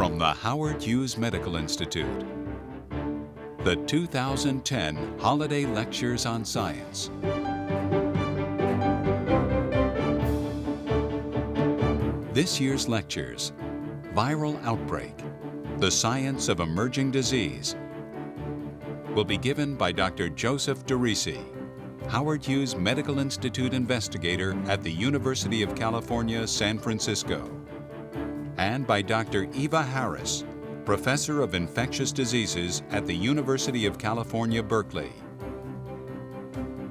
from the Howard Hughes Medical Institute. The 2010 Holiday Lectures on Science. This year's lectures: Viral Outbreak, the Science of Emerging Disease, will be given by Dr. Joseph DeRisi, Howard Hughes Medical Institute investigator at the University of California, San Francisco, and by Dr. Eva Harris, professor of infectious diseases at the University of California, Berkeley.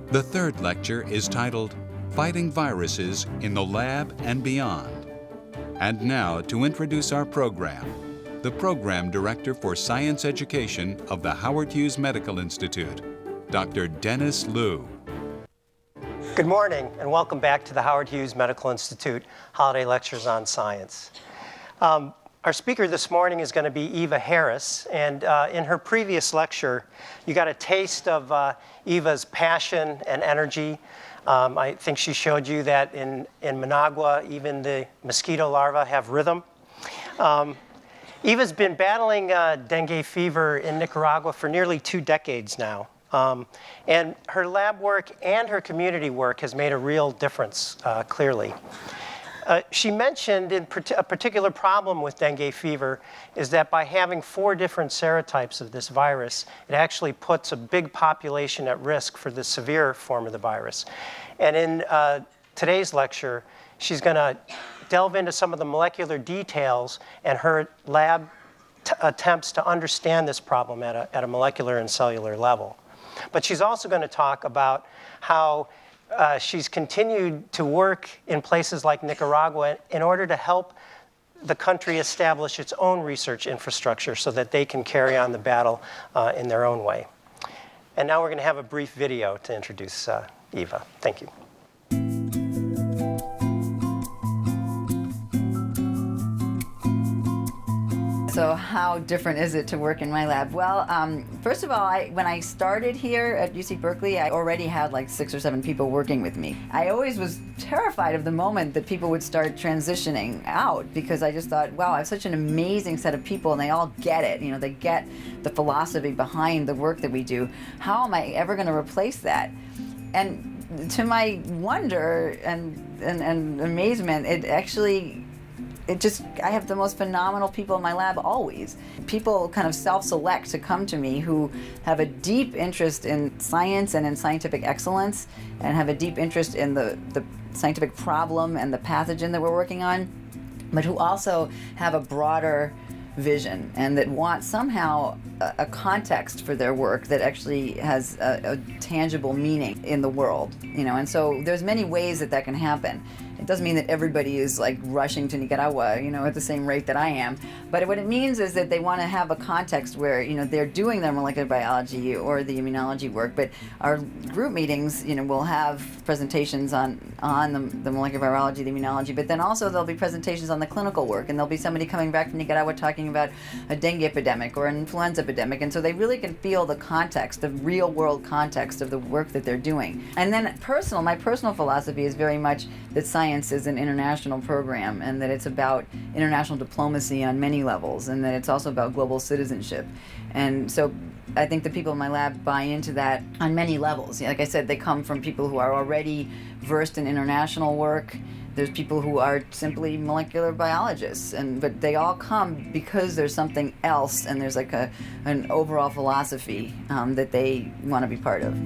The third lecture is titled Fighting Viruses in the Lab and Beyond. And now, to introduce our program, the Program Director for Science Education of the Howard Hughes Medical Institute, Dr. Dennis Liu. Good morning, and welcome back to the Howard Hughes Medical Institute Holiday Lectures on Science. Our speaker this morning is going to be Eva Harris, and in her previous lecture, you got a taste of Eva's passion and energy. I think she showed you that in Managua, even the mosquito larvae have rhythm. Eva's been battling dengue fever in Nicaragua for nearly 2 decades now. And her lab work and her community work has made a real difference, clearly. She mentioned a particular problem with dengue fever is that by having 4 different serotypes of this virus, it actually puts a big population at risk for the severe form of the virus. And in today's lecture, she's going to delve into some of the molecular details and her lab attempts to understand this problem at a molecular and cellular level. But she's also going to talk about how she's continued to work in places like Nicaragua in order to help the country establish its own research infrastructure so that they can carry on the battle in their own way. And now we're going to have a brief video to introduce Eva. Thank you. So how different is it to work in my lab? Well, first of all, when I started here at UC Berkeley, I already had like 6 or 7 people working with me. I always was terrified of the moment that people would start transitioning out, because I just thought, wow, I have such an amazing set of people and they all get it. You know, they get the philosophy behind the work that we do. How am I ever going to replace that? And to my wonder and amazement, I have the most phenomenal people in my lab always. People kind of self-select to come to me who have a deep interest in science and in scientific excellence, and have a deep interest in the scientific problem and the pathogen that we're working on, but who also have a broader vision and that want somehow a context for their work that actually has a tangible meaning in the world, you know. And so there's many ways that can happen. It doesn't mean that everybody is like rushing to Nicaragua, you know, at the same rate that I am. But what it means is that they want to have a context where, you know, they're doing their molecular biology or the immunology work. But our group meetings, you know, will have presentations on the molecular virology, the immunology, but then also there'll be presentations on the clinical work, and there'll be somebody coming back from Nicaragua talking about a dengue epidemic or an influenza epidemic. And so they really can feel the context, the real world context of the work that they're doing. And then my personal philosophy is very much that science is an international program, and that it's about international diplomacy on many levels, and that it's also about global citizenship. And so I think the people in my lab buy into that on many levels. Like I said, they come from people who are already versed in international work. There's people who are simply molecular biologists, but they all come because there's something else, and there's like an overall philosophy that they want to be part of.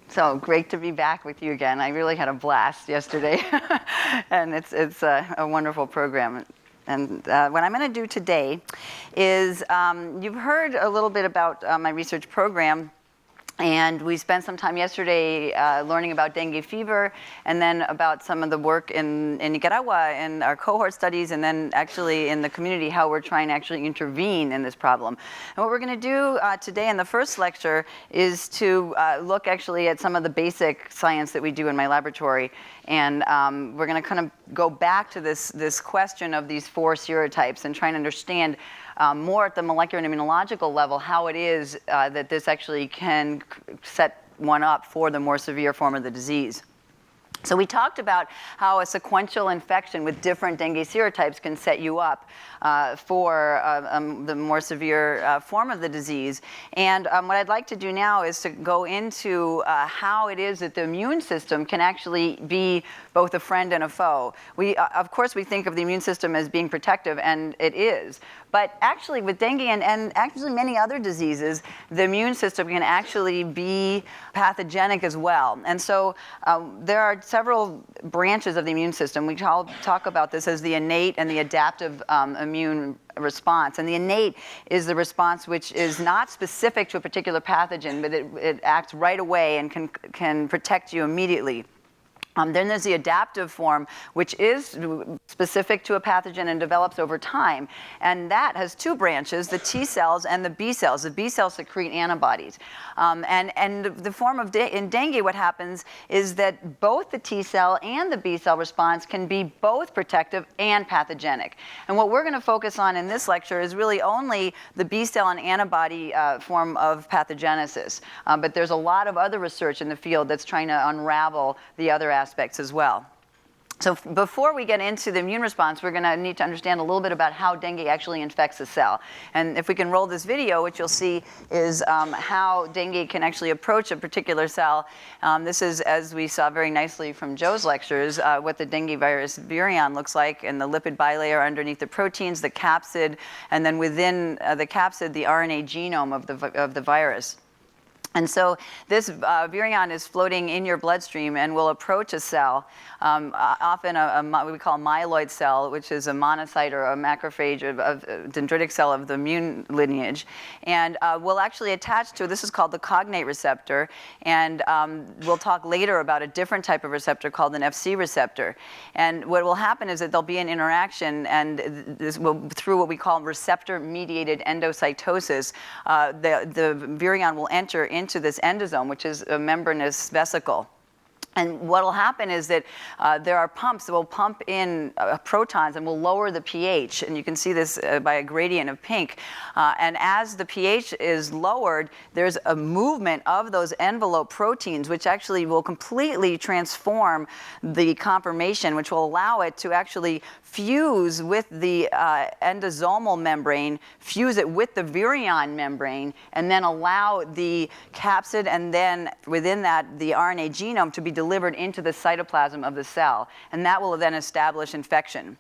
So great to be back with you again. I really had a blast yesterday, and it's a wonderful program. And what I'm going to do today is, you've heard a little bit about my research program. And we spent some time yesterday learning about dengue fever, and then about some of the work in Nicaragua and our cohort studies, and then actually in the community, how we're trying to actually intervene in this problem. And what we're going to do today in the first lecture is to look actually at some of the basic science that we do in my laboratory. And we're going to kind of go back to this question of these 4 serotypes and try and understand more at the molecular and immunological level how it is that this actually can set one up for the more severe form of the disease. So we talked about how a sequential infection with different dengue serotypes can set you up for the more severe form of the disease. And what I'd like to do now is to go into how it is that the immune system can actually be both a friend and a foe. Of course, we think of the immune system as being protective, and it is. But actually, with dengue and actually many other diseases, the immune system can actually be pathogenic as well. And so there are several branches of the immune system. We talk about this as the innate and the adaptive immune response. And the innate is the response which is not specific to a particular pathogen, but it acts right away and can protect you immediately. Then there's the adaptive form, which is specific to a pathogen and develops over time. And that has two branches, the T cells and the B cells. The B cells secrete antibodies. And the form of in dengue, what happens is that both the T cell and the B cell response can be both protective and pathogenic. And what we're going to focus on in this lecture is really only the B cell and antibody form of pathogenesis. But there's a lot of other research in the field that's trying to unravel the other aspects as well. So before we get into the immune response, we're going to need to understand a little bit about how dengue actually infects a cell. And if we can roll this video, what you'll see is how dengue can actually approach a particular cell. This is, as we saw very nicely from Joe's lectures, what the dengue virus virion looks like, and the lipid bilayer underneath the proteins, the capsid, and then within the capsid, the RNA genome of the virus. And so this virion is floating in your bloodstream and will approach a cell, often what we call a myeloid cell, which is a monocyte or a macrophage, a dendritic cell of the immune lineage, and will actually attach to, this is called the cognate receptor, and we'll talk later about a different type of receptor called an FC receptor. And what will happen is that there'll be an interaction, and this will, through what we call receptor-mediated endocytosis, the virion will enter into this endosome, which is a membranous vesicle. And what will happen is that there are pumps that will pump in protons and will lower the pH. And you can see this by a gradient of pink. And as the pH is lowered, there's a movement of those envelope proteins, which actually will completely transform the conformation, which will allow it to actually fuse with the endosomal membrane, fuse it with the virion membrane, and then allow the capsid and then within that the RNA genome to be delivered into the cytoplasm of the cell. And that will then establish infection.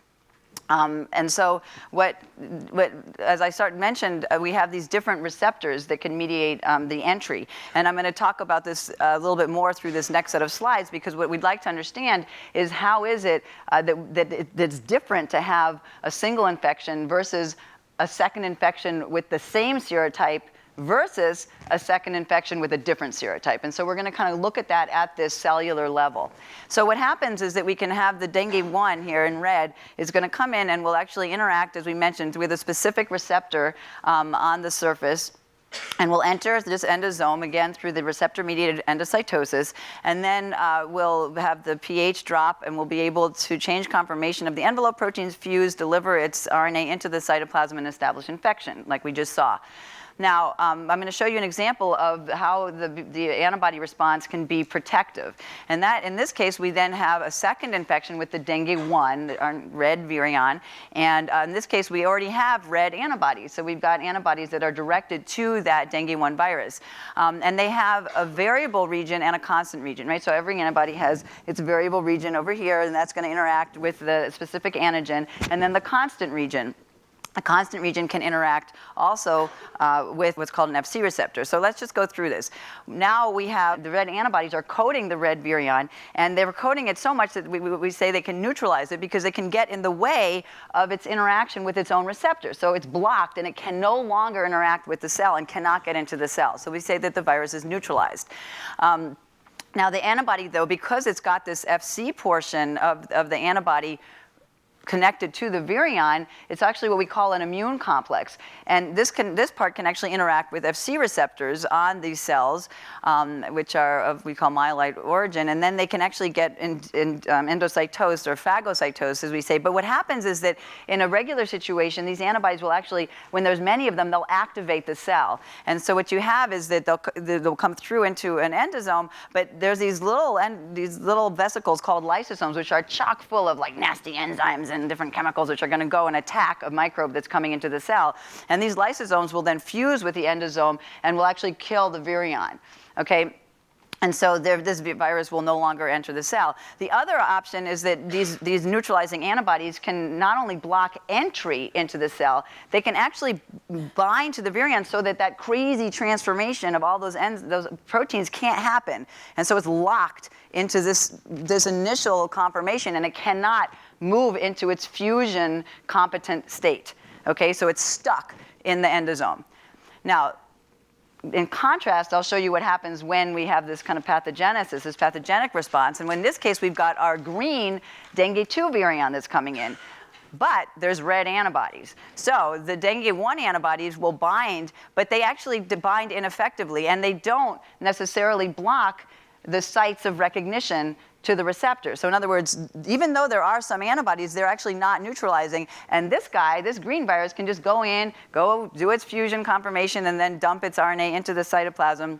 And so as I mentioned, we have these different receptors that can mediate the entry. And I'm going to talk about this a little bit more through this next set of slides, because what we'd like to understand is how is it that's different to have a single infection versus a second infection with the same serotype versus a second infection with a different serotype. And so we're going to kind of look at that at this cellular level. So what happens is that we can have the dengue 1 here in red is going to come in and will actually interact, as we mentioned, with a specific receptor on the surface. And we'll enter this endosome, again, through the receptor-mediated endocytosis, and then we'll have the pH drop, and we'll be able to change conformation of the envelope proteins, fuse, deliver its RNA into the cytoplasm, and establish infection, like we just saw. Now, I'm going to show you an example of how the antibody response can be protective. And that, in this case, we then have a second infection with the dengue 1, our red virion. And in this case, we already have red antibodies. So we've got antibodies that are directed to that dengue 1 virus. And they have a variable region and a constant region, right? So every antibody has its variable region over here, and that's going to interact with the specific antigen. And then the constant region. A constant region can interact also with what's called an FC receptor. So let's just go through this. Now we have the red antibodies are coating the red virion, and they're coating it so much that we say they can neutralize it because it can get in the way of its interaction with its own receptor. So it's blocked, and it can no longer interact with the cell and cannot get into the cell. So we say that the virus is neutralized. Now the antibody, though, because it's got this FC portion of the antibody connected to the virion, it's actually what we call an immune complex. And this part can actually interact with FC receptors on these cells, which are of, we call myeloid origin, and then they can actually get endocytosed or phagocytosed, as we say. But what happens is that in a regular situation, these antibodies will actually, when there's many of them, they'll activate the cell. And so what you have is that they'll come through into an endosome, but there's these little vesicles called lysosomes, which are chock full of like nasty enzymes and different chemicals which are going to go and attack a microbe that's coming into the cell. And these lysosomes will then fuse with the endosome and will actually kill the virion. Okay? And so this virus will no longer enter the cell. The other option is that these neutralizing antibodies can not only block entry into the cell, they can actually bind to the virion so that crazy transformation of all those proteins can't happen. And so it's locked into this initial conformation, and it cannot move into its fusion competent state. Okay, so it's stuck in the endosome. Now, in contrast, I'll show you what happens when we have this kind of pathogenesis, this pathogenic response. And in this case, we've got our green dengue 2 virion that's coming in. But there's red antibodies. So the dengue 1 antibodies will bind, but they actually bind ineffectively, and they don't necessarily block the sites of recognition to the receptor. So in other words, even though there are some antibodies, they're actually not neutralizing. And this green virus, can just go do its fusion conformation and then dump its RNA into the cytoplasm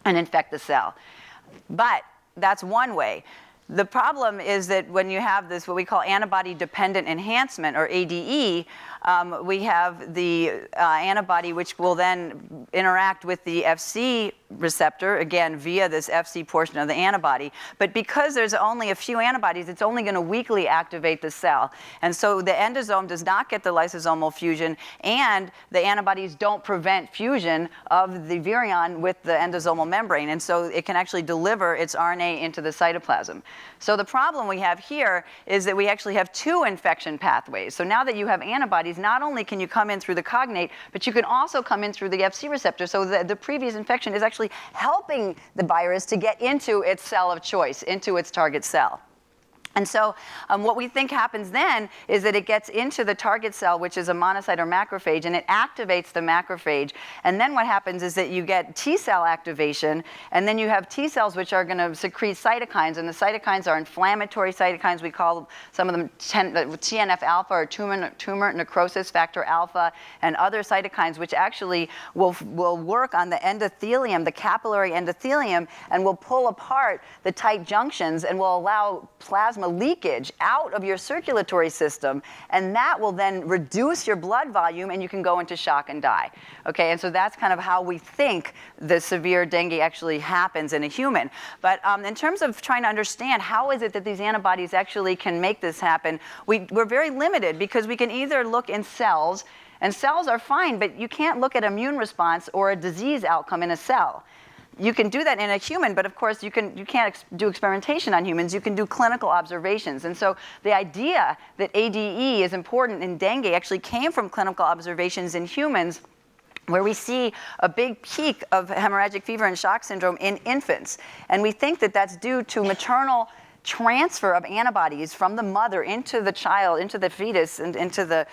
and infect the cell. But that's one way. The problem is that when you have this, what we call antibody-dependent enhancement, or ADE, we have the antibody which will then interact with the FC receptor, again, via this FC portion of the antibody. But because there's only a few antibodies, it's only going to weakly activate the cell. And so the endosome does not get the lysosomal fusion, and the antibodies don't prevent fusion of the virion with the endosomal membrane. And so it can actually deliver its RNA into the cytoplasm. So the problem we have here is that we actually have two infection pathways. So now that you have antibodies, not only can you come in through the cognate, but you can also come in through the FC receptor. So the previous infection is actually helping the virus to get into its cell of choice, into its target cell. And so what we think happens then is that it gets into the target cell, which is a monocyte or macrophage, and it activates the macrophage. And then what happens is that you get T cell activation, and then you have T cells which are going to secrete cytokines, and the cytokines are inflammatory cytokines. We call some of them TNF alpha, or tumor necrosis factor alpha, and other cytokines which actually will work on the endothelium, the capillary endothelium, and will pull apart the tight junctions and will allow plasma leakage out of your circulatory system, and that will then reduce your blood volume, and you can go into shock and die. Okay, and so that's kind of how we think the severe dengue actually happens in a human. But in terms of trying to understand how is it that these antibodies actually can make this happen, we're very limited, because we can either look in cells, and cells are fine, but you can't look at immune response or a disease outcome in a cell. You can do that in a human, but of course you can't do experimentation on humans. You can do clinical observations. And so the idea that ADE is important in dengue actually came from clinical observations in humans, where we see a big peak of hemorrhagic fever and shock syndrome in infants. And we think that that's due to maternal transfer of antibodies from the mother into the child, into the fetus, and into the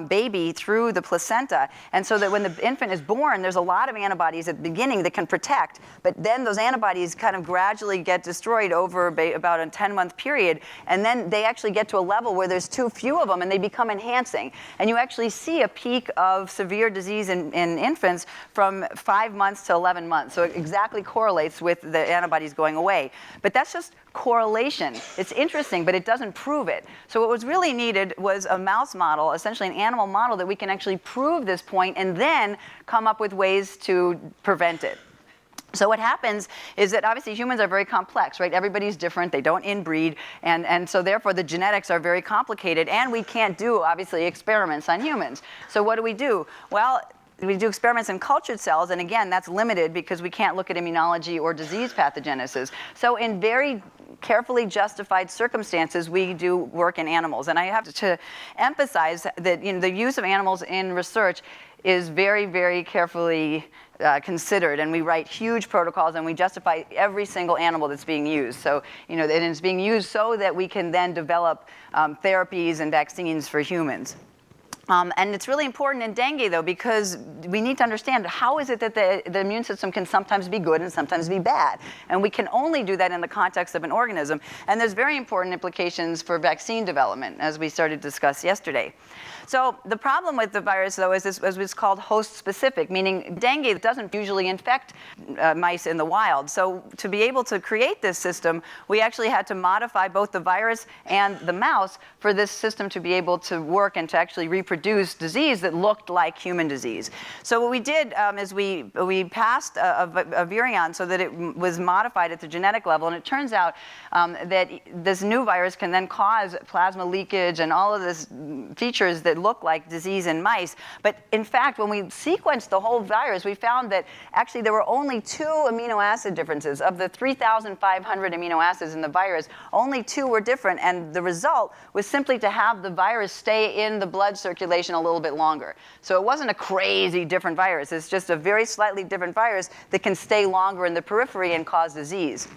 baby through the placenta. And so that when the infant is born, there's a lot of antibodies at the beginning that can protect, but then those antibodies kind of gradually get destroyed over about a 10-month period, and then they actually get to a level where there's too few of them, and they become enhancing. And you actually see a peak of severe disease in infants from 5 months to 11 months. So it exactly correlates with the antibodies going away. But that's just correlation. It's interesting, but it doesn't prove it. So what was really needed was a mouse model, essentially an animal model, that we can actually prove this point and then come up with ways to prevent it. So what happens is that obviously humans are very complex, right? Everybody's different, they don't inbreed, and so therefore the genetics are very complicated, and we can't do, obviously, experiments on humans. So what do? Well, we do experiments in cultured cells, and again, that's limited because we can't look at immunology or disease pathogenesis. So in very carefully justified circumstances, we do work in animals. And I have to emphasize that the use of animals in research is very, very carefully considered, and we write huge protocols, and we justify every single animal that's being used. So, and it's being used so that we can then develop therapies and vaccines for humans. And it's really important in dengue, though, because we need to understand how is it that the immune system can sometimes be good and sometimes be bad. And we can only do that in the context of an organism. And there's very important implications for vaccine development, as we started to discuss yesterday. So the problem with the virus, though, is it's called host-specific, meaning dengue doesn't usually infect mice in the wild. So to be able to create this system, we actually had to modify both the virus and the mouse for this system to be able to work and to actually reproduce disease that looked like human disease. So what we did is we passed a virion so that it was modified at the genetic level, and it turns out that this new virus can then cause plasma leakage and all of these features that look like disease in mice. But in fact, when we sequenced the whole virus, we found that actually there were only 2 amino acid differences. Of the 3,500 amino acids in the virus, only 2 were different, and the result was simply to have the virus stay in the blood circulation a little bit longer. So it wasn't a crazy different virus. It's just a very slightly different virus that can stay longer in the periphery and cause disease.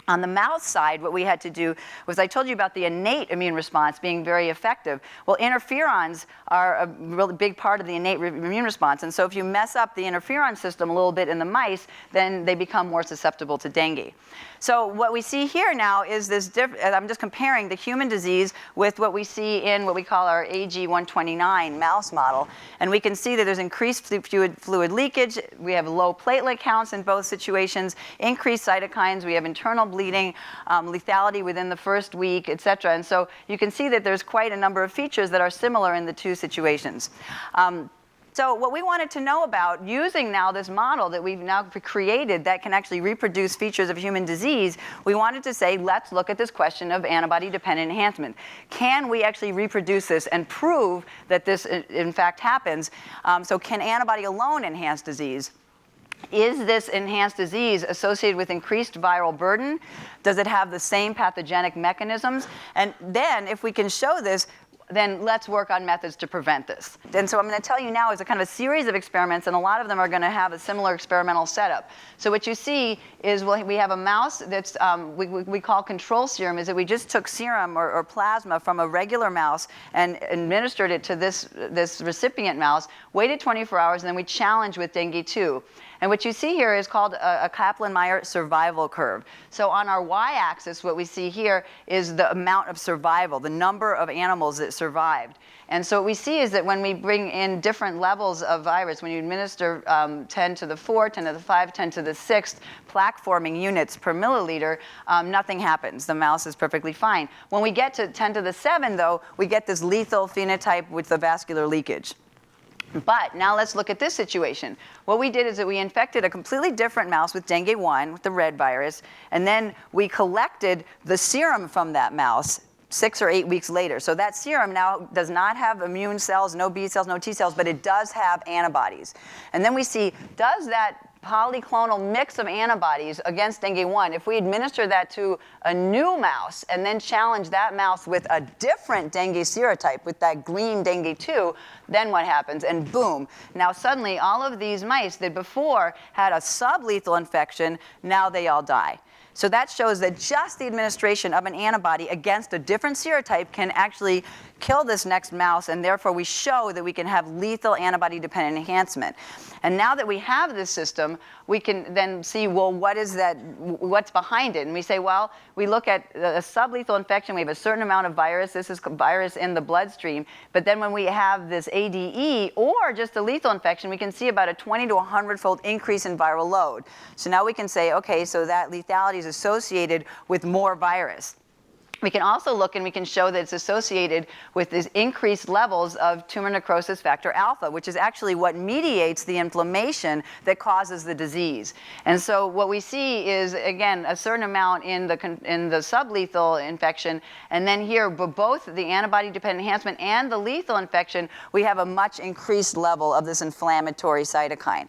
On the mouse side, what we had to do was, I told you about the innate immune response being very effective. Well, interferons are a really big part of the innate immune response. And so if you mess up the interferon system a little bit in the mice, then they become more susceptible to dengue. So what we see here now is this I'm just comparing the human disease with what we see in what we call our AG129 mouse model. And we can see that there's increased fluid leakage. We have low platelet counts in both situations, increased cytokines. We have internal bleeding, lethality within the first week, et cetera. And so you can see that there's quite a number of features that are similar in the 2 situations. So what we wanted to know about, using now this model that we've now created that can actually reproduce features of human disease, we wanted to say, let's look at this question of antibody-dependent enhancement. Can we actually reproduce this and prove that this in fact happens? So can antibody alone enhance disease? Is this enhanced disease associated with increased viral burden? Does it have the same pathogenic mechanisms? And then, if we can show this, then let's work on methods to prevent this. And so I'm going to tell you now is a kind of a series of experiments, and a lot of them are going to have a similar experimental setup. So what you see is we have a mouse that's, we call control serum, is that we just took serum or plasma from a regular mouse and administered it to this recipient mouse, waited 24 hours, and then we challenged with dengue 2. And what you see here is called a Kaplan-Meier survival curve. So on our y-axis, what we see here is the amount of survival, the number of animals that survived. And so what we see is that when we bring in different levels of virus, when you administer 10 to the 4, 10 to the 5, 10 to the 6th plaque-forming units per milliliter, nothing happens. The mouse is perfectly fine. When we get to 10 to the 7, though, we get this lethal phenotype with the vascular leakage. But now let's look at this situation. What we did is that we infected a completely different mouse with dengue 1, with the red virus, and then we collected the serum from that mouse 6 or 8 weeks later. So that serum now does not have immune cells, no B cells, no T cells, but it does have antibodies. And then we see, does that polyclonal mix of antibodies against dengue 1, if we administer that to a new mouse and then challenge that mouse with a different dengue serotype, with that green dengue 2, then what happens? And boom, now suddenly all of these mice that before had a sublethal infection, now they all die. So that shows that just the administration of an antibody against a different serotype can actually kill this next mouse, and therefore we show that we can have lethal antibody-dependent enhancement. And now that we have this system, we can then see, well, what's behind it? And we say, well, we look at a sublethal infection, we have a certain amount of virus, this is virus in the bloodstream, but then when we have this ADE or just a lethal infection, we can see about a 20 to 100-fold increase in viral load. So now we can say, okay, so that lethality is associated with more virus. We can also look and we can show that it's associated with these increased levels of tumor necrosis factor alpha, which is actually what mediates the inflammation that causes the disease. And so what we see is, again, a certain amount in the sublethal infection, and then here, both the antibody-dependent enhancement and the lethal infection, we have a much increased level of this inflammatory cytokine.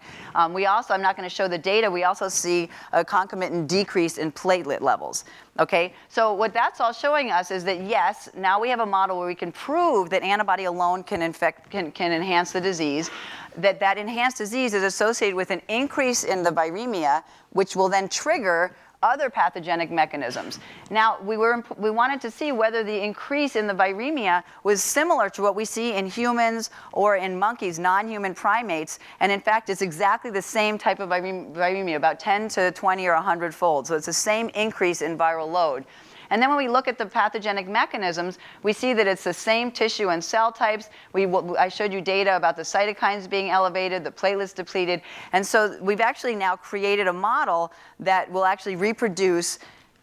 We also, I'm not going to show the data, we also see a concomitant decrease in platelet levels. Okay, so what that's all showing us is that yes, now we have a model where we can prove that antibody alone can enhance the disease, that enhanced disease is associated with an increase in the viremia, which will then trigger other pathogenic mechanisms. Now, we wanted to see whether the increase in the viremia was similar to what we see in humans or in monkeys, non-human primates, and in fact, it's exactly the same type of viremia, about 10 to 20 or 100-fold. So it's the same increase in viral load. And then when we look at the pathogenic mechanisms, we see that it's the same tissue and cell types. I showed you data about the cytokines being elevated, the platelets depleted. And so we've actually now created a model that will actually reproduce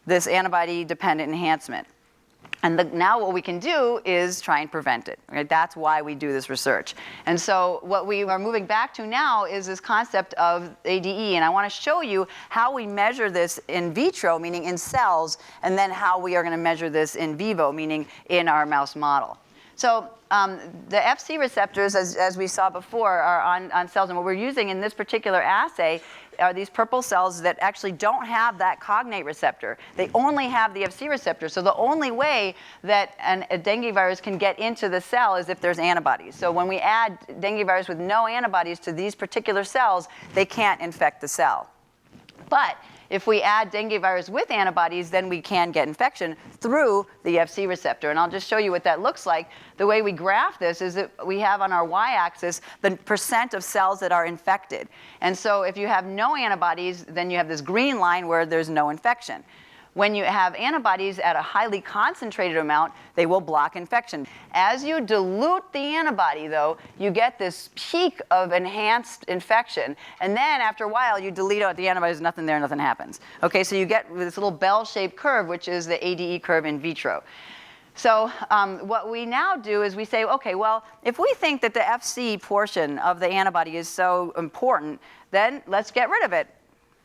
this antibody-dependent enhancement. And now what we can do is try and prevent it. Right? That's why we do this research. And so what we are moving back to now is this concept of ADE. And I want to show you how we measure this in vitro, meaning in cells, and then how we are going to measure this in vivo, meaning in our mouse model. So the Fc receptors, as we saw before, are on cells. And what we're using in this particular assay are these purple cells that actually don't have that cognate receptor. They only have the Fc receptor. So the only way that a dengue virus can get into the cell is if there's antibodies. So when we add dengue virus with no antibodies to these particular cells, they can't infect the cell. But if we add dengue virus with antibodies, then we can get infection through the Fc receptor. And I'll just show you what that looks like. The way we graph this is that we have on our y-axis the percent of cells that are infected. And so if you have no antibodies, then you have this green line where there's no infection. When you have antibodies at a highly concentrated amount, they will block infection. As you dilute the antibody, though, you get this peak of enhanced infection. And then after a while, you delete out the antibodies, there's nothing there, nothing happens. Okay, so you get this little bell-shaped curve, which is the ADE curve in vitro. So what we now do is we say, okay, well, if we think that the Fc portion of the antibody is so important, then let's get rid of it.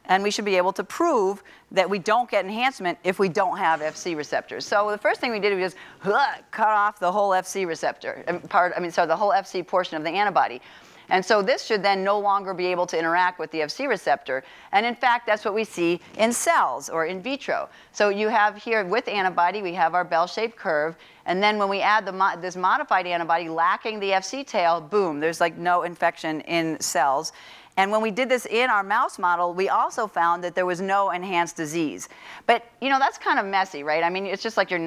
And we should be able to prove that we don't get enhancement if we don't have Fc receptors. So the first thing we did was just cut off the whole Fc receptor the whole Fc portion of the antibody. And so this should then no longer be able to interact with the Fc receptor. And in fact, that's what we see in cells or in vitro. So you have here with antibody, we have our bell-shaped curve. And then when we add this modified antibody lacking the Fc tail, boom, there's like no infection in cells. And when we did this in our mouse model, we also found that there was no enhanced disease. But, you know, that's kind of messy, right? I mean, it's just like you're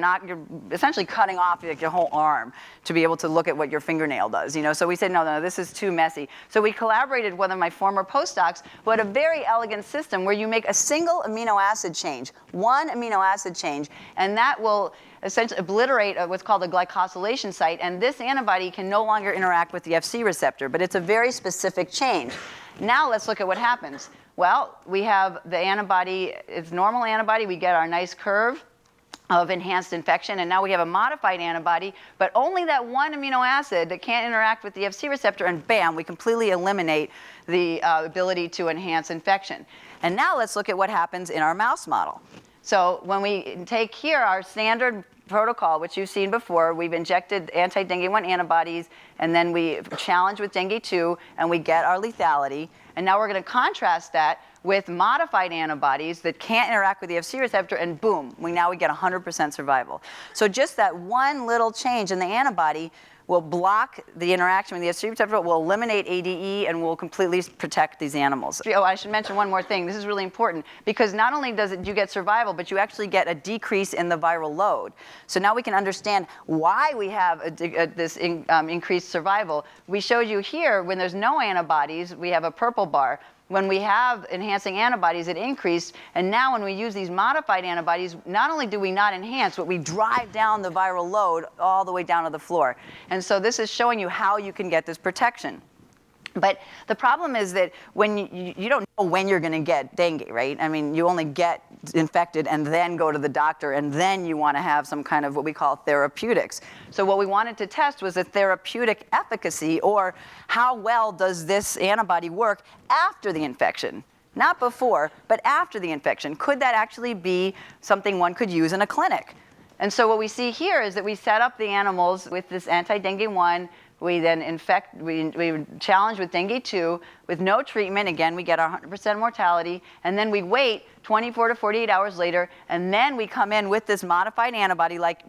essentially cutting off like your whole arm to be able to look at what your fingernail does, you know? So we said, no, this is too messy. So we collaborated with one of my former postdocs who had a very elegant system where you make a single amino acid change, one amino acid change, and that will essentially obliterate what's called a glycosylation site, and this antibody can no longer interact with the Fc receptor, but it's a very specific change. Now let's look at what happens. Well, we have the antibody, it's normal antibody, we get our nice curve of enhanced infection, and now we have a modified antibody, but only that one amino acid that can't interact with the Fc receptor, and bam, we completely eliminate the ability to enhance infection. And now let's look at what happens in our mouse model. So when we take here our standard protocol, which you've seen before, we've injected anti-dengue 1 antibodies, and then we challenge with dengue 2, and we get our lethality. And now we're going to contrast that with modified antibodies that can't interact with the Fc receptor, and boom, we get 100% survival. So just that one little change in the antibody will block the interaction with the Fc receptor, will eliminate ADE, and will completely protect these animals. Oh, I should mention one more thing. This is really important because not only you get survival, but you actually get a decrease in the viral load. So now we can understand why we have this increased survival. We showed you here when there's no antibodies, we have a purple bar. When we have enhancing antibodies, it increased. And now when we use these modified antibodies, not only do we not enhance, but we drive down the viral load all the way down to the floor. And so this is showing you how you can get this protection. But the problem is that when you don't know when you're going to get dengue, right? I mean, you only get infected and then go to the doctor, and then you want to have some kind of what we call therapeutics. So what we wanted to test was a therapeutic efficacy, or how well does this antibody work after the infection? Not before, but after the infection. Could that actually be something one could use in a clinic? And so what we see here is that we set up the animals with this anti-dengue 1, We then we challenge with dengue 2 with no treatment. Again, we get our 100% mortality. And then we wait 24 to 48 hours later, and then we come in with this modified antibody, like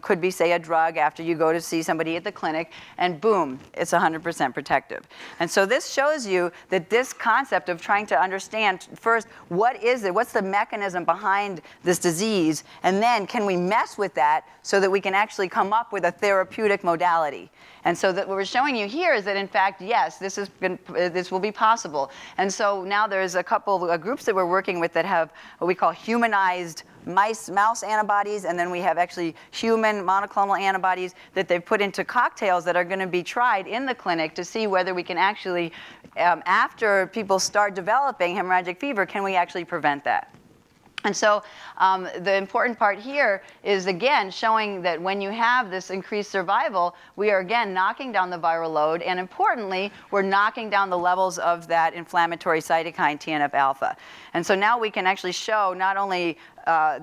could be, say, a drug after you go to see somebody at the clinic, and boom, it's 100% protective. And so this shows you that this concept of trying to understand first, what is it? What's the mechanism behind this disease? And then can we mess with that so that we can actually come up with a therapeutic modality? And so that what we're showing you here is that, in fact, yes, this will be possible. And so now there's a couple of groups that we're working with that have what we call humanized mouse antibodies, and then we have actually human monoclonal antibodies that they've put into cocktails that are going to be tried in the clinic to see whether we can actually, after people start developing hemorrhagic fever, can we actually prevent that? And so the important part here is, again, showing that when you have this increased survival, we are, again, knocking down the viral load. And importantly, we're knocking down the levels of that inflammatory cytokine, TNF-alpha. And so now we can actually show not only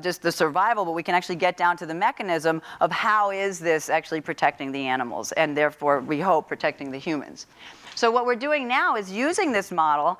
just the survival, but we can actually get down to the mechanism of how is this actually protecting the animals, and therefore, we hope, protecting the humans. So what we're doing now is using this model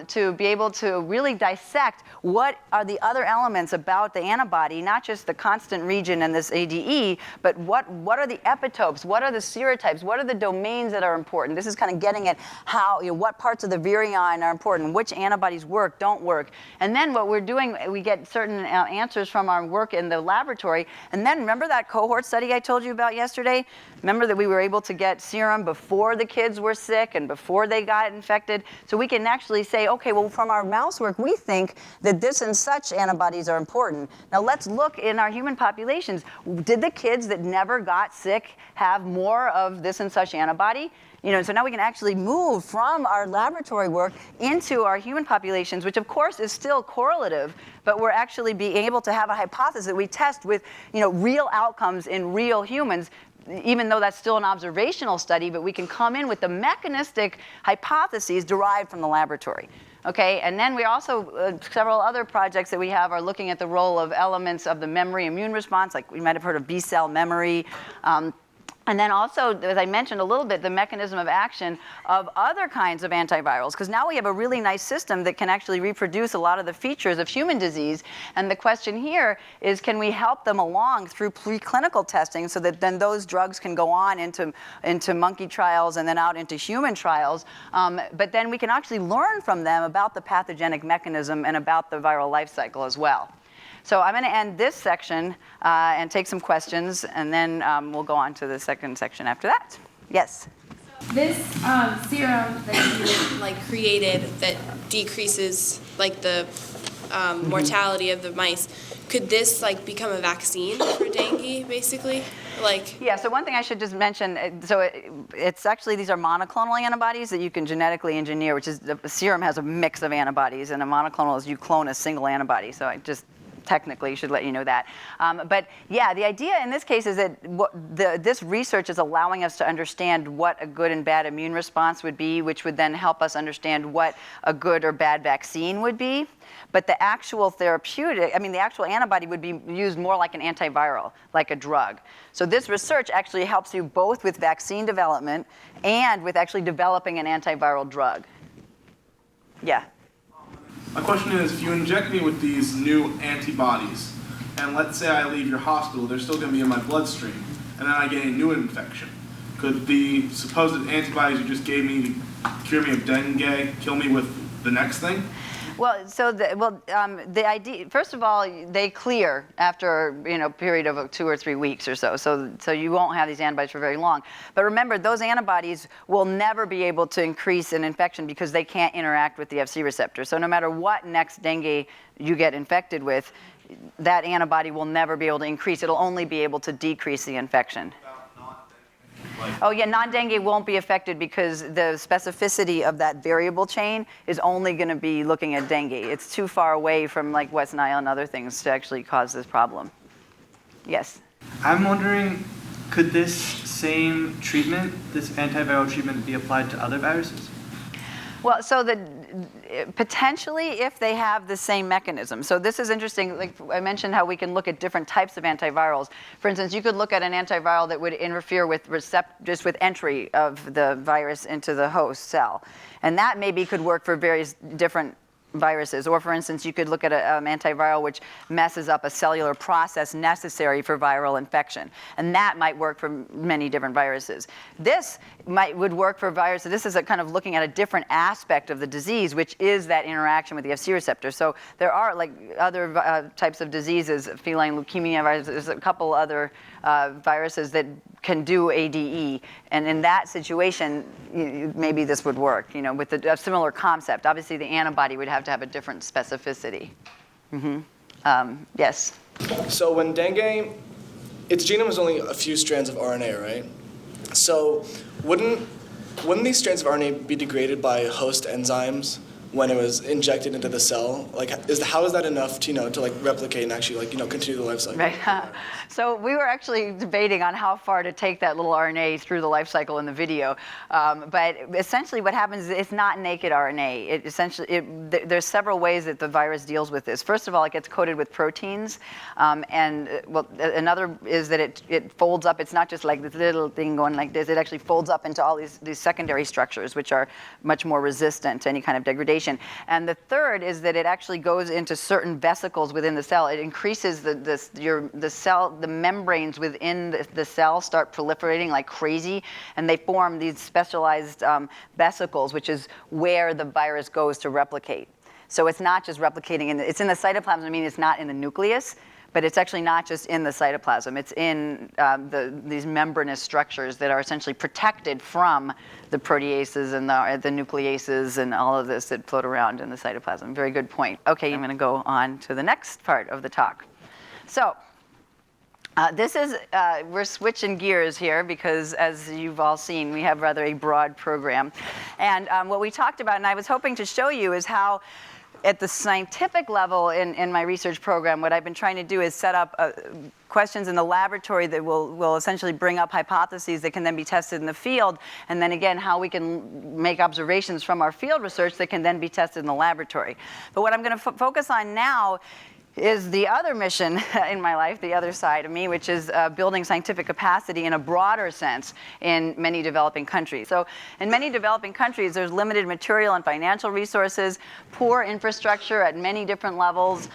to be able to really dissect what are the other elements about the antibody, not just the constant region and this ADE, but what are the epitopes, what are the serotypes, what are the domains that are important. This is kind of getting at how, what parts of the virion are important, which antibodies work, don't work. And then what we're doing, we get certain answers from our work in the laboratory. And then remember that cohort study I told you about yesterday? Remember that we were able to get serum before the kids were sick and before they got infected? So we can actually say, okay, well, from our mouse work, we think that this and such antibodies are important. Now let's look in our human populations. Did the kids that never got sick have more of this and such antibody? So now we can actually move from our laboratory work into our human populations, which of course is still correlative, but we're actually being able to have a hypothesis that we test with, real outcomes in real humans, even though that's still an observational study, but we can come in with the mechanistic hypotheses derived from the laboratory. Okay, and then we also, several other projects that we have are looking at the role of elements of the memory immune response, like we might have heard of B-cell memory. And then also, as I mentioned a little bit, the mechanism of action of other kinds of antivirals, because now we have a really nice system that can actually reproduce a lot of the features of human disease. And the question here is, can we help them along through preclinical testing so that then those drugs can go on into monkey trials and then out into human trials? But then we can actually learn from them about the pathogenic mechanism and about the viral life cycle as well. So I'm going to end this section and take some questions, and then we'll go on to the second section after that. Yes? This serum that you created that decreases the mortality of the mice, could this become a vaccine for dengue, basically? Yeah, so one thing I should just mention, so it's actually, these are monoclonal antibodies that you can genetically engineer, which is, the serum has a mix of antibodies, and a monoclonal is you clone a single antibody. So I just technically should let you know that. But yeah, the idea in this case is that this research is allowing us to understand what a good and bad immune response would be, which would then help us understand what a good or bad vaccine would be. But the actual therapeutic, the actual antibody would be used more like an antiviral, like a drug. So this research actually helps you both with vaccine development and with actually developing an antiviral drug. Yeah. My question is, if you inject me with these new antibodies, and let's say I leave your hospital, they're still going to be in my bloodstream, and then I get a new infection, could the supposed antibodies you just gave me to cure me of dengue kill me with the next thing? Well, so the idea, first of all, they clear after a period of 2 or 3 weeks or so. So you won't have these antibodies for very long. But remember, those antibodies will never be able to increase an infection because they can't interact with the Fc receptor. So no matter what next dengue you get infected with, that antibody will never be able to increase. It'll only be able to decrease the infection. Oh yeah, non-dengue won't be affected because the specificity of that variable chain is only going to be looking at dengue. It's too far away from West Nile and other things to actually cause this problem. Yes? I'm wondering, could this same treatment, this antiviral treatment, be applied to other viruses? Well, so potentially if they have the same mechanism. So this is interesting. Like I mentioned, how we can look at different types of antivirals. For instance, you could look at an antiviral that would interfere with just with entry of the virus into the host cell, and that maybe could work for various different viruses. Or for instance, you could look at an antiviral which messes up a cellular process necessary for viral infection, and that might work for many different viruses. This would work for viruses. This is a kind of looking at a different aspect of the disease, which is that interaction with the Fc receptor. So there are like other types of diseases, feline leukemia virus, there's a couple other viruses that can do ADE, and in that situation, maybe this would work, with a similar concept. Obviously, the antibody would have to have a different specificity. Yes? So when dengue, its genome is only a few strands of RNA, right? So wouldn't these strands of RNA be degraded by host enzymes when it was injected into the cell? Like, how is that enough to, to like replicate and actually continue the life cycle? Right. So we were actually debating on how far to take that little RNA through the life cycle in the video. But essentially what happens is it's not naked RNA. There's several ways that the virus deals with this. First of all, it gets coated with proteins. Another is that it folds up. It's not just like this little thing going like this. It actually folds up into all these secondary structures, which are much more resistant to any kind of degradation. And the third is that it actually goes into certain vesicles within the cell. It increases the membranes within the cell start proliferating like crazy, and they form these specialized vesicles, which is where the virus goes to replicate. So it's not just replicating it's in the cytoplasm. I mean, it's not in the nucleus, but it's actually not just in the cytoplasm. It's in these membranous structures that are essentially protected from the proteases and the nucleases and all of this that float around in the cytoplasm. Very good point. Okay, I'm going to go on to the next part of the talk. So this is, we're switching gears here because, as you've all seen, we have rather a broad program. And what we talked about, and I was hoping to show you, is how at the scientific level in my research program, what I've been trying to do is set up questions in the laboratory that will essentially bring up hypotheses that can then be tested in the field, and then again, how we can make observations from our field research that can then be tested in the laboratory. But what I'm going to focus on now is the other mission in my life, the other side of me, which is building scientific capacity in a broader sense in many developing countries. So in many developing countries, there's limited material and financial resources, poor infrastructure at many different levels,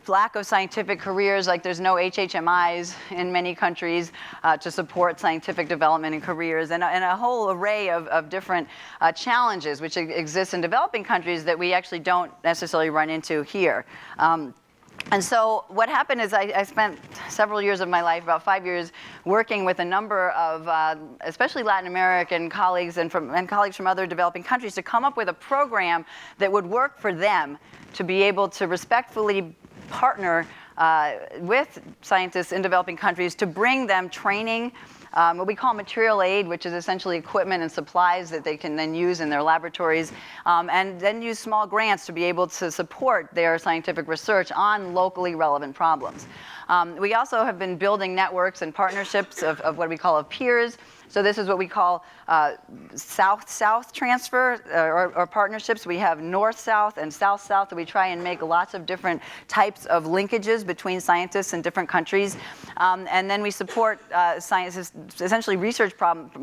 lack of scientific careers, like there's no HHMIs in many countries to support scientific development and careers, and a whole array of different challenges which exist in developing countries that we actually don't necessarily run into here. And so what happened is I spent several years of my life, about 5 years, working with a number of, especially Latin American colleagues and colleagues from other developing countries to come up with a program that would work for them to be able to respectfully partner with scientists in developing countries to bring them training, what we call material aid, which is essentially equipment and supplies that they can then use in their laboratories, and then use small grants to be able to support their scientific research on locally relevant problems. We also have been building networks and partnerships of what we call peers. So this is what we call south-south transfer or partnerships. We have north-south and south-south that we try and make lots of different types of linkages between scientists in different countries. And then we support scientists, essentially research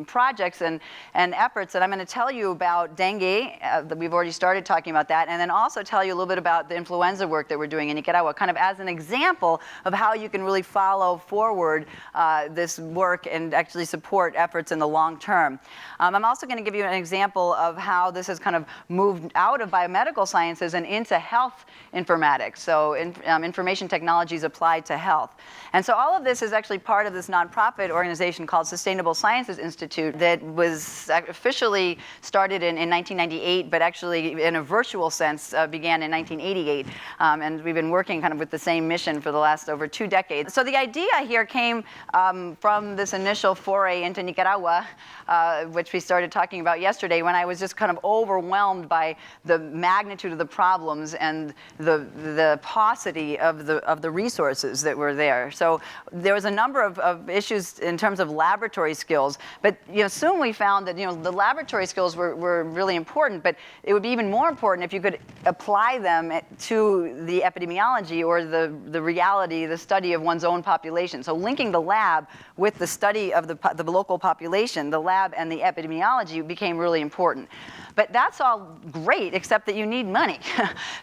projects and efforts. And I'm going to tell you about dengue. We've already started talking about that. And then also tell you a little bit about the influenza work that we're doing in Nicaragua, kind of as an example of how you can really follow forward this work and actually support efforts in the long term. I'm also going to give you an example of how this has kind of moved out of biomedical sciences and into health informatics, so information technologies applied to health. And so all of this is actually part of this nonprofit organization called Sustainable Sciences Institute that was officially started in 1998, but actually in a virtual sense began in 1988. And we've been working kind of with the same mission for the last over 2 decades. So the idea here came from this initial foray into Nicaragua. Nicaragua, which we started talking about yesterday, when I was just kind of overwhelmed by the magnitude of the problems and the paucity of the resources that were there. So there was a number of issues in terms of laboratory skills, but soon we found that the laboratory skills were really important, but it would be even more important if you could apply them to the epidemiology or the reality, the study of one's own population. So linking the lab with the study of the local population, the lab and the epidemiology became really important. But that's all great, except that you need money.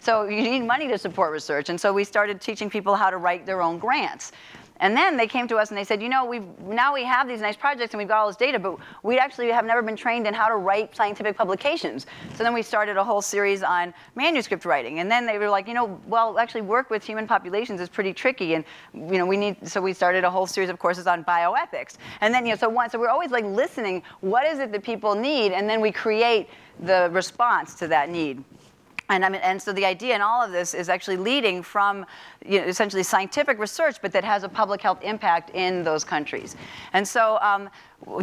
So you need money to support research. And so we started teaching people how to write their own grants. And then they came to us and they said, now we have these nice projects and we've got all this data, but we actually have never been trained in how to write scientific publications. So then we started a whole series on manuscript writing. And then they were like, well, actually work with human populations is pretty tricky. And so we started a whole series of courses on bioethics. And then, so we're always like listening, what is it that people need? And then we create the response to that need. And so the idea in all of this is actually leading from essentially scientific research, but that has a public health impact in those countries. And so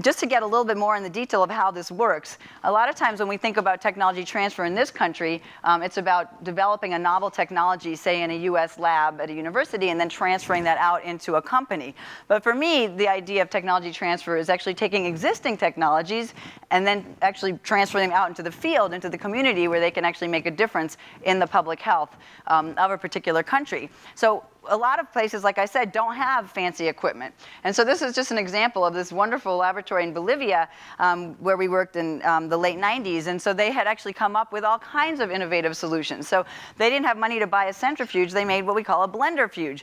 just to get a little bit more in the detail of how this works, a lot of times when we think about technology transfer in this country, it's about developing a novel technology, say in a US lab at a university, and then transferring that out into a company. But for me, the idea of technology transfer is actually taking existing technologies and then actually transferring them out into the field, into the community, where they can actually make a difference in the public health of a particular country. So a lot of places, like I said, don't have fancy equipment. And so this is just an example of this wonderful laboratory in Bolivia where we worked in the late 90s. And so they had actually come up with all kinds of innovative solutions. So they didn't have money to buy a centrifuge. They made what we call a blenderfuge,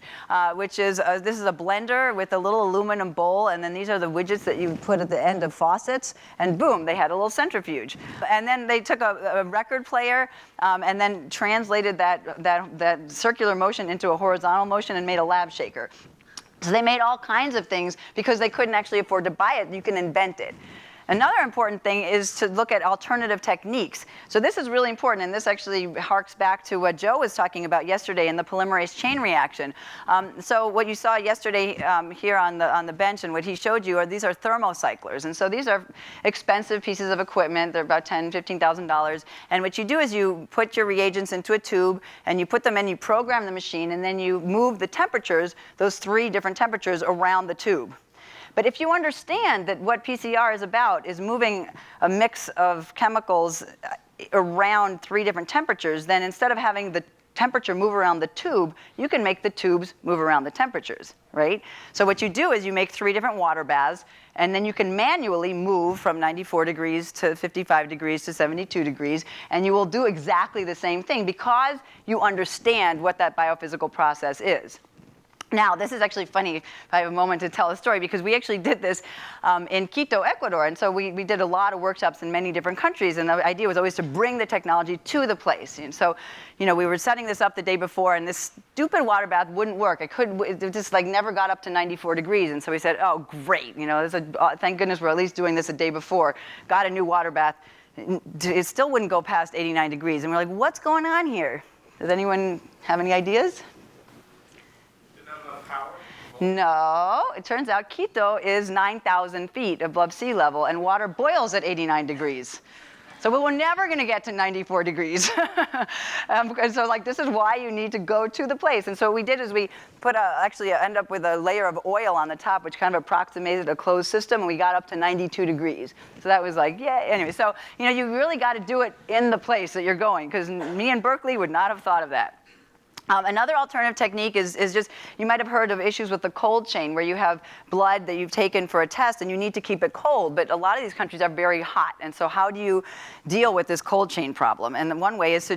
which is, this is a blender with a little aluminum bowl. And then these are the widgets that you put at the end of faucets. And boom, they had a little centrifuge. And then they took a record player and then translated that circular motion into a horizontal motion and made a lab shaker. So they made all kinds of things because they couldn't actually afford to buy it. You can invent it. Another important thing is to look at alternative techniques. So this is really important, and this actually harks back to what Joe was talking about yesterday in the polymerase chain reaction. So what you saw yesterday here on the bench and what he showed you these are thermocyclers. And so these are expensive pieces of equipment. They're about $10,000, $15,000. And what you do is you put your reagents into a tube, and you put them in, you program the machine, and then you move the temperatures, those 3 different temperatures, around the tube. But if you understand that what PCR is about is moving a mix of chemicals around 3 different temperatures, then instead of having the temperature move around the tube, you can make the tubes move around the temperatures, right? So what you do is you make 3 different water baths, and then you can manually move from 94 degrees to 55 degrees to 72 degrees, and you will do exactly the same thing because you understand what that biophysical process is. Now, this is actually funny if I have a moment to tell a story, because we actually did this in Quito, Ecuador. And so we did a lot of workshops in many different countries. And the idea was always to bring the technology to the place. And so, we were setting this up the day before, and this stupid water bath wouldn't work. It just never got up to 94 degrees. And so we said, oh, great. Thank goodness we're at least doing this a day before. Got a new water bath. It still wouldn't go past 89 degrees. And we're like, what's going on here? Does anyone have any ideas? No, it turns out Quito is 9,000 feet above sea level, and water boils at 89 degrees. So we were never going to get to 94 degrees. And so this is why you need to go to the place. And so what we did is we put end up with a layer of oil on the top, which kind of approximated a closed system, and we got up to 92 degrees. So that was yeah. Anyway, so you really got to do it in the place that you're going, because me in Berkeley would not have thought of that. Another alternative technique is just, you might have heard of issues with the cold chain, where you have blood that you've taken for a test and you need to keep it cold, but a lot of these countries are very hot. And so how do you deal with this cold chain problem? And one way is to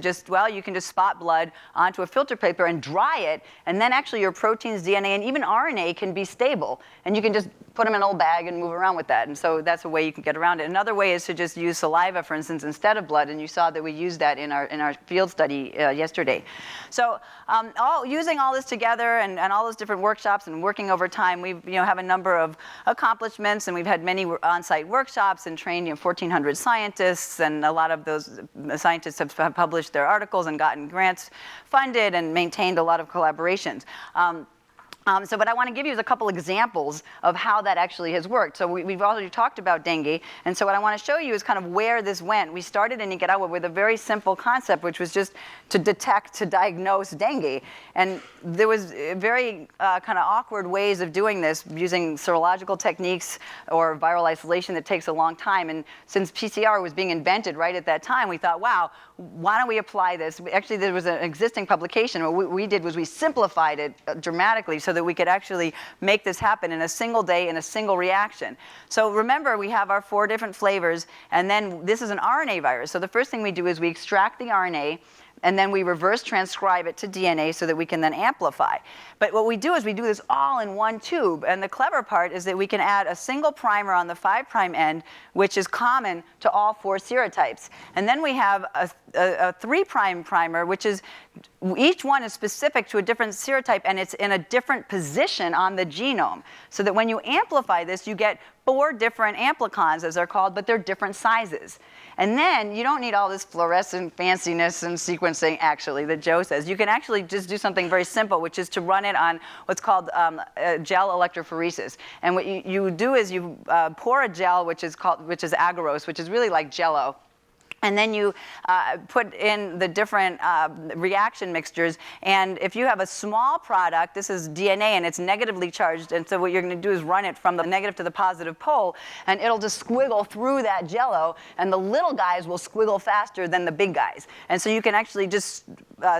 you can just spot blood onto a filter paper and dry it, and then actually your proteins, DNA, and even RNA can be stable. And you can just put them in an old bag and move around with that. And so that's a way you can get around it. Another way is to just use saliva, for instance, instead of blood. And you saw that we used that in our field study yesterday. So using all this together and all those different workshops and working over time, we have a number of accomplishments, and we've had many on-site workshops and trained 1,400 scientists, and a lot of those scientists have published their articles and gotten grants funded and maintained a lot of collaborations. So what I want to give you is a couple examples of how that actually has worked. So we've already talked about dengue, and so what I want to show you is kind of where this went. We started in Nicaragua with a very simple concept, which was just to detect, to diagnose dengue. And there was very kind of awkward ways of doing this, using serological techniques or viral isolation that takes a long time. And since PCR was being invented right at that time, we thought, wow, why don't we apply this? Actually, there was an existing publication. What we did was we simplified it dramatically so that we could actually make this happen in a single day in a single reaction. So remember, we have our 4 different flavors, and then this is an RNA virus. So the first thing we do is we extract the RNA, and then we reverse transcribe it to DNA so that we can then amplify. But what we do is we do this all in one tube, and the clever part is that we can add a single primer on the 5' end, which is common to all 4 serotypes. And then we have a 3' primer, which is, each one is specific to a different serotype, and it's in a different position on the genome. So that when you amplify this, you get 4 different amplicons, as they're called, but they're different sizes. And then you don't need all this fluorescent fanciness and sequencing, actually, that Joe says. You can actually just do something very simple, which is to run it on what's called gel electrophoresis. And what you do is you pour a gel, which is agarose, which is really like Jell-O. And then you put in the different reaction mixtures. And if you have a small product, this is DNA, and it's negatively charged. And so what you're going to do is run it from the negative to the positive pole, and it'll just squiggle through that Jell-O. And the little guys will squiggle faster than the big guys. And so you can actually just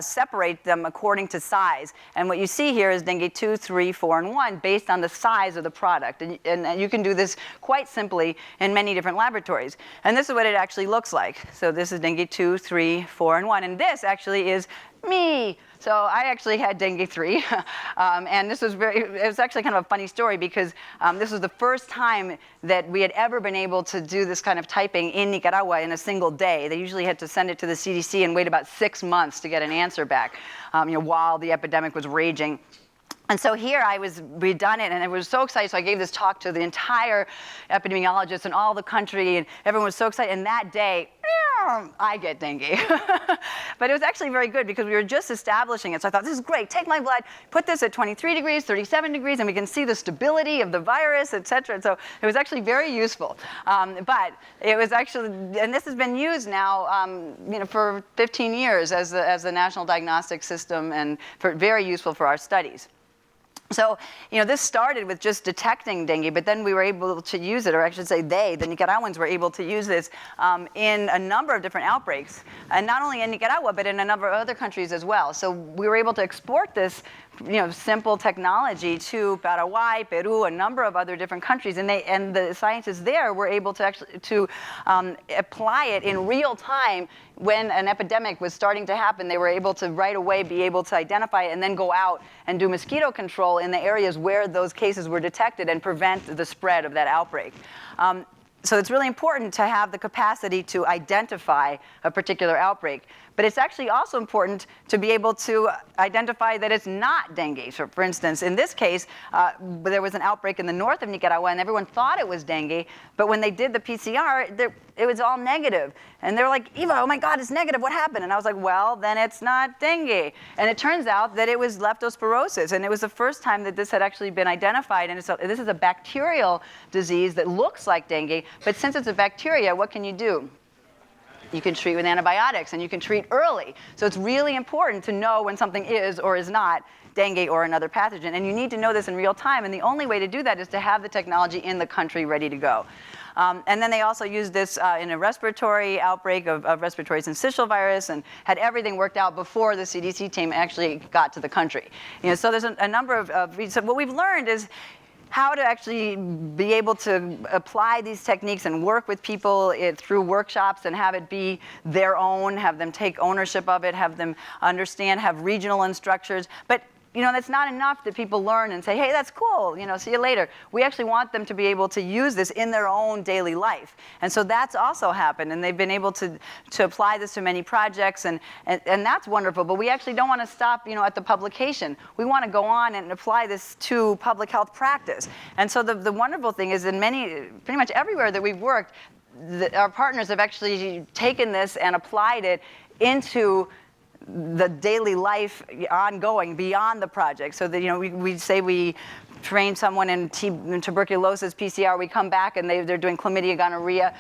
separate them according to size. And what you see here is dengue 2, 3, 4, and 1 based on the size of the product. And you can do this quite simply in many different laboratories. And this is what it actually looks like. So this is dengue 2, 3, 4, and 1. And this actually is me. So I actually had dengue 3. And this was it was actually kind of a funny story because this was the first time that we had ever been able to do this kind of typing in Nicaragua in a single day. They usually had to send it to the CDC and wait about 6 months to get an answer back, while the epidemic was raging. And so here we'd done it, and I was so excited. So I gave this talk to the entire epidemiologists in all the country, and everyone was so excited. And that day, I get dengue. But it was actually very good because we were just establishing it. So I thought, this is great. Take my blood, put this at 23 degrees, 37 degrees, and we can see the stability of the virus, et cetera. So it was actually very useful. But it was actually, and this has been used now, for 15 years as the national diagnostic system, and very useful for our studies. So, this started with just detecting dengue, but then we were able to use it, or I should say the Nicaraguans were able to use this in a number of different outbreaks, and not only in Nicaragua, but in a number of other countries as well. So we were able to export this simple technology to Paraguay, Peru, a number of other different countries, and the scientists there were able to actually apply it in real time when an epidemic was starting to happen. They were able to right away be able to identify it and then go out and do mosquito control in the areas where those cases were detected and prevent the spread of that outbreak. So it's really important to have the capacity to identify a particular outbreak. But it's actually also important to be able to identify that it's not dengue. So for instance, in this case, there was an outbreak in the north of Nicaragua, and everyone thought it was dengue. But when they did the PCR, it was all negative. And they were like, Eva, oh my God, it's negative. What happened? And I was like, well, then it's not dengue. And it turns out that it was leptospirosis. And it was the first time that this had actually been identified. And this is a bacterial disease that looks like dengue. But since it's a bacteria, what can you do? You can treat with antibiotics, and you can treat early. So it's really important to know when something is or is not dengue or another pathogen. And you need to know this in real time. And the only way to do that is to have the technology in the country ready to go. And then they also used this in a respiratory outbreak of respiratory syncytial virus, and had everything worked out before the CDC team actually got to the country. So there's a number of reasons. So what we've learned is how to actually be able to apply these techniques and work with people through workshops and have it be their own, have them take ownership of it, have them understand, have regional instructors. But that's not enough that people learn and say, hey, that's cool, see you later. We actually want them to be able to use this in their own daily life. And so that's also happened, and they've been able to apply this to many projects, and that's wonderful. But we actually don't want to stop, at the publication. We want to go on and apply this to public health practice. And so the wonderful thing is pretty much everywhere that we've worked, our partners have actually taken this and applied it into the daily life ongoing beyond the project. So that, you know, we say we train someone in tuberculosis PCR, we come back and they're doing chlamydia, gonorrhea,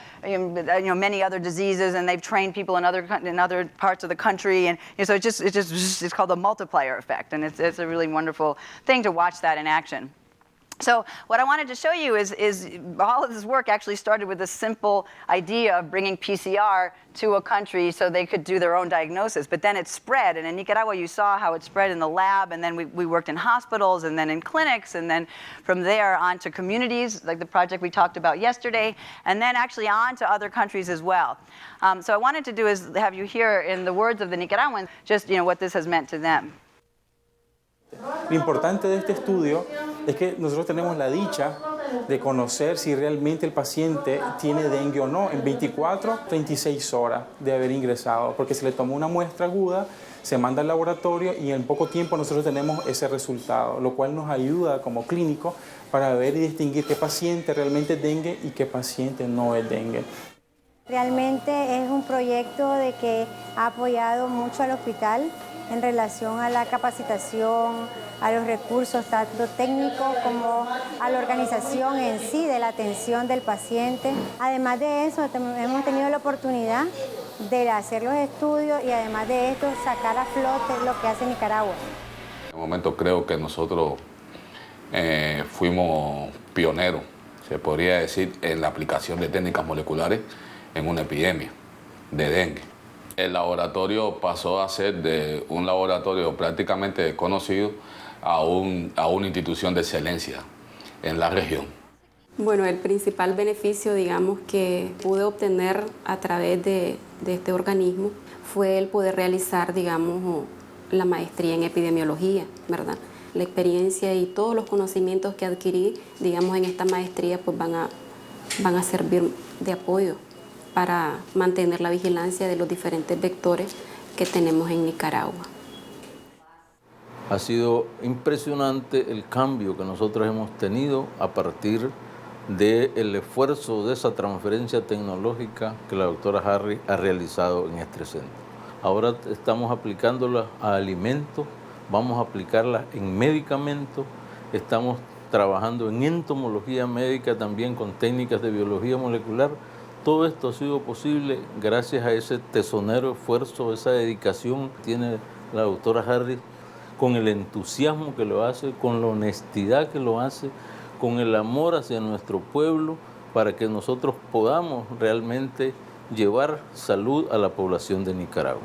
many other diseases, and they've trained people in other parts of the country, and so it's called the multiplier effect, and it's a really wonderful thing to watch that in action. So what I wanted to show you is all of this work actually started with a simple idea of bringing PCR to a country so they could do their own diagnosis. But then it spread, and in Nicaragua you saw how it spread in the lab, and then we worked in hospitals, and then in clinics, and then from there on to communities, like the project we talked about yesterday, and then actually on to other countries as well. So I wanted to do is have you hear in the words of the Nicaraguans just what this has meant to them. Lo importante de este estudio es que nosotros tenemos la dicha de conocer si realmente el paciente tiene dengue o no en 24, 36 horas de haber ingresado, porque se le tomó una muestra aguda, se manda al laboratorio y en poco tiempo nosotros tenemos ese resultado, lo cual nos ayuda como clínicos para ver y distinguir qué paciente realmente es dengue y qué paciente no es dengue. Realmente es un proyecto de que ha apoyado mucho al hospital en relación a la capacitación, a los recursos tanto técnicos como a la organización en sí de la atención del paciente. Además de eso, hemos tenido la oportunidad de hacer los estudios y además de esto sacar a flote lo que hace Nicaragua. En el momento creo que nosotros fuimos pioneros, se podría decir, en la aplicación de técnicas moleculares en una epidemia de dengue. El laboratorio pasó a ser de un laboratorio prácticamente desconocido a una institución de excelencia en la región. Bueno, el principal beneficio, digamos, que pude obtener a través de este organismo fue el poder realizar, digamos, la maestría en epidemiología, ¿verdad? La experiencia y todos los conocimientos que adquirí, digamos, en esta maestría, pues van a servir de apoyo para mantener la vigilancia de los diferentes vectores que tenemos en Nicaragua. Ha sido impresionante el cambio que nosotros hemos tenido a partir del esfuerzo de esa transferencia tecnológica que la doctora Harris ha realizado en este centro. Ahora estamos aplicándola a alimentos, vamos a aplicarla en medicamentos, estamos trabajando en entomología médica también con técnicas de biología molecular. Todo esto ha sido posible gracias a ese tesonero esfuerzo, esa dedicación que tiene la doctora Harris, con el entusiasmo que lo hace, con la honestidad que lo hace, con el amor hacia nuestro pueblo, para que nosotros podamos realmente llevar salud a la población de Nicaragua.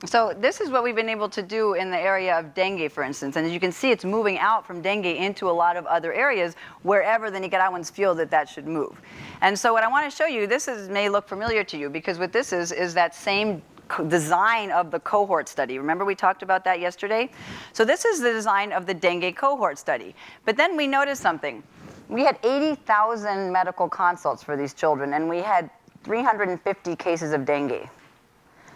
So this is what we've been able to do in the area of dengue, for instance. And as you can see, it's moving out from dengue into a lot of other areas wherever the Nicaraguans feel that should move. And so what I want to show you, may look familiar to you, because what this is that same design of the cohort study. Remember we talked about that yesterday? So this is the design of the dengue cohort study. But then we noticed something. We had 80,000 medical consults for these children, and we had 350 cases of dengue.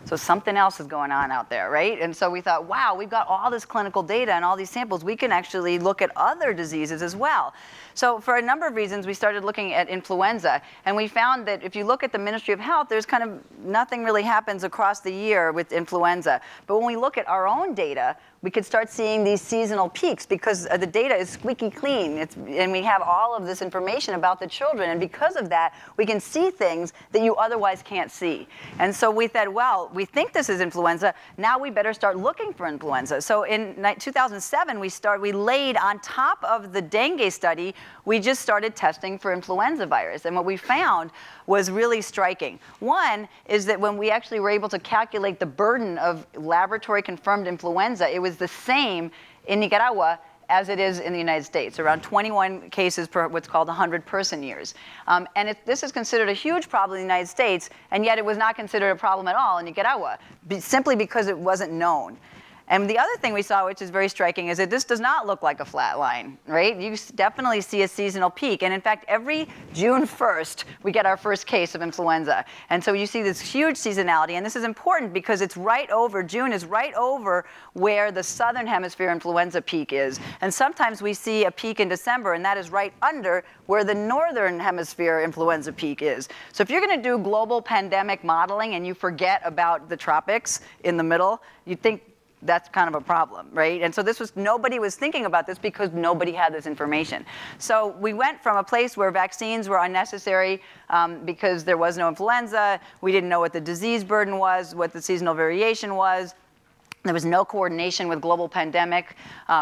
So something else is going on out there, right? And so we thought, wow, we've got all this clinical data and all these samples. We can actually look at other diseases as well. So for a number of reasons, we started looking at influenza. And we found that if you look at the Ministry of Health, there's kind of nothing really happens across the year with influenza. But when we look at our own data, we could start seeing these seasonal peaks because the data is squeaky clean. And we have all of this information about the children. And because of that, we can see things that you otherwise can't see. And so we said, well, we think this is influenza. Now we better start looking for influenza. So in 2007, we laid on top of the dengue study, we just started testing for influenza virus. And what we found was really striking. One is that when we actually were able to calculate the burden of laboratory confirmed influenza, it was the same in Nicaragua as it is in the United States, around 21 cases per what's called 100 person years. And this is considered a huge problem in the United States, and yet it was not considered a problem at all in Nicaragua, simply because it wasn't known. And the other thing we saw, which is very striking, is that this does not look like a flat line, right? You definitely see a seasonal peak. And in fact, every June 1st, we get our first case of influenza. And so you see this huge seasonality. And this is important because it's right over, June is right over where the southern hemisphere influenza peak is. And sometimes we see a peak in December, and that is right under where the northern hemisphere influenza peak is. So if you're going to do global pandemic modeling and you forget about the tropics in the middle, you think that's kind of a problem, right? And so nobody was thinking about this because nobody had this information. So we went from a place where vaccines were unnecessary because there was no influenza, we didn't know what the disease burden was, what the seasonal variation was, there was no coordination with global pandemic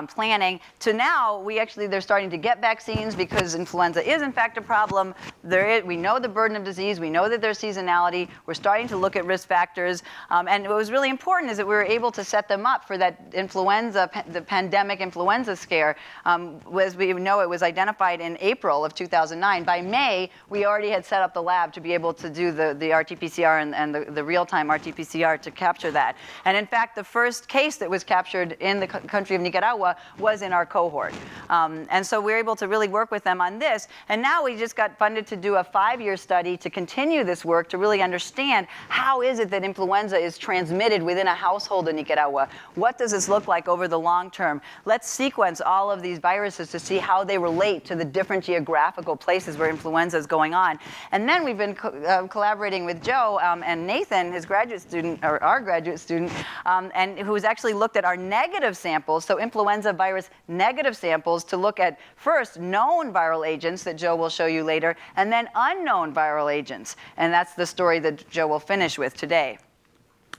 planning, to now they're starting to get vaccines because influenza is in fact a problem. We know the burden of disease, we know that there's seasonality, we're starting to look at risk factors, and what was really important is that we were able to set them up for that influenza, the pandemic influenza scare. As we know, it was identified in April of 2009. By May, we already had set up the lab to be able to do the RT-PCR and the real-time RT-PCR to capture that. And in fact, the first case that was captured in the country of Nicaragua was in our cohort. And so we were able to really work with them on this. And now we just got funded to do a 5-year study to continue this work to really understand how is it that influenza is transmitted within a household in Nicaragua? What does this look like over the long term? Let's sequence all of these viruses to see how they relate to the different geographical places where influenza is going on. And then we've been collaborating with Joe and Nathan, his graduate student, or our graduate student, and who's actually looked at our negative samples, so influenza virus negative samples, to look at first known viral agents that Joe will show you later, and then unknown viral agents. And that's the story that Joe will finish with today.